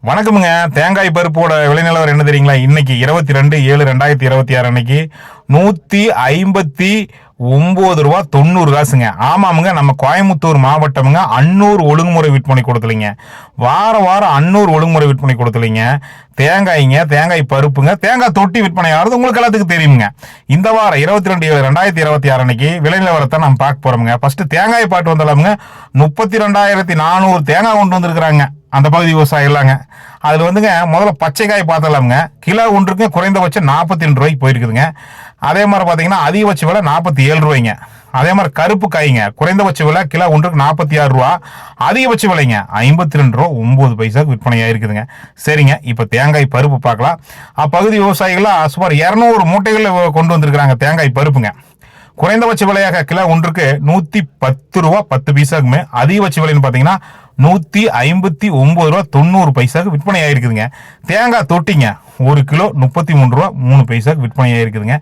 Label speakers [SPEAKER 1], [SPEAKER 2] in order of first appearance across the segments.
[SPEAKER 1] வணக்கமுங்க. தேங்காய் பருப்போட விலை நிலவரம் என்ன தெரியுங்களா? இன்னைக்கு 22/7/2026 அன்னைக்கு 159 ரூபா 90 காசுங்க. ஆமாமுங்க, நம்ம கோயம்புத்தூர் மாவட்டமுங்க அன்னூர் ஒழுங்குமுறை விற்பனை கொடுத்துலிங்க. வாரம் அன்னூர் ஒழுங்குமுறை விற்பனை கொடுத்துலிங்க. தேங்காய்ங்க, தேங்காய் பருப்புங்க, தேங்காய் தொட்டி விற்பனை ஆகிறது உங்களுக்கு எல்லாத்துக்கும் தெரியுங்க. இந்த வாரம் 22/7/2026 அன்னைக்கு விலை நிலவரத்தை நம்ம பார்க்க போறோமுங்க. ஃபர்ஸ்ட் தேங்காய் பாட்டு வந்தாலுங்க 32,400 தேங்காய் கொண்டு வந்திருக்கிறாங்க அந்த பகுதி விவசாயிகளாங்க. அதில் வந்துங்க முதல்ல பச்சைக்காய் பார்த்தலாமுங்க, கிலோ ஒன்றுக்கு குறைந்தபட்சம் 42 ரூபாய்க்கு போயிருக்குதுங்க. அதே மாதிரி பார்த்தீங்கன்னா அதிகபட்ச விலை 47 ரூபாய்ங்க. அதே மாதிரி கருப்பு காய்ங்க குறைந்தபட்ச விலை கிலோ ஒன்றுக்கு 46 ரூபா, அதிகபட்ச விலைங்க 52 ரூபா 9 பைசாக்கு விற்பனையாக இருக்குதுங்க. சரிங்க, இப்போ தேங்காய் பருப்பு பார்க்கலாம். அப்பகுதி விவசாயிகளாக சுமார் 200 மூட்டைகள் கொண்டு வந்திருக்கிறாங்க தேங்காய் பருப்புங்க. குறைந்தபட்ச விலையாக கிலோ ஒன்றுக்கு 110 ரூபா 10 பைசாக்குமே, அதிகபட்ச விலைன்னு பார்த்தீங்கன்னா 159 ரூபா 90 பைசாக்கு விற்பனை ஆயிருக்குதுங்க. தேங்காய் தொட்டிங்க 1 கிலோ 33 ரூபா 3 பைசாக்கு விற்பனை ஆயிருக்குதுங்க.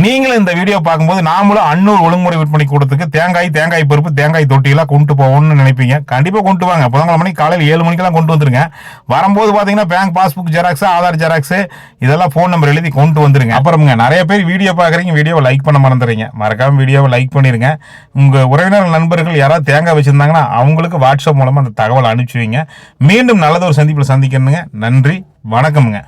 [SPEAKER 1] நீங்களும் இந்த வீடியோ பார்க்கும்போது நாமளும் அன்னூர் ஒழுங்குமுறை விற்பனை கொடுத்துக்கு தேங்காய் பருப்பு, தேங்காய் தொட்டியெல்லாம் கொண்டு போகணும்னு நினைப்பீங்க. கண்டிப்பாக கொண்டு வாங்க. புதன்கிழமை மணிக்கு காலையில் 7 மணிக்கெல்லாம் கொண்டு வந்துருங்க. வரும்போது பார்த்தீங்கன்னா bank passbook xerox, Aadhaar xerox இதெல்லாம் ஃபோன் நம்பர் எழுதி கொண்டு வந்துருங்க. அப்புறமுங்க நிறைய பேர் வீடியோ பார்க்குறீங்க, வீடியோவை லைக் பண்ண மறந்துடுறீங்க. மறக்காம வீடியோவை லைக் பண்ணிருங்க. உங்கள் உறவினர் நண்பர்கள் யாராவது தேங்காய் வச்சிருந்தாங்கன்னா அவங்களுக்கு வாட்ஸ்அப் மூலமாக அந்த தகவல் அனுப்பிச்சு வைங்க. மீண்டும் நல்லதொரு சந்திப்பில் சந்திக்கணுங்க. நன்றி, வணக்கமுங்க.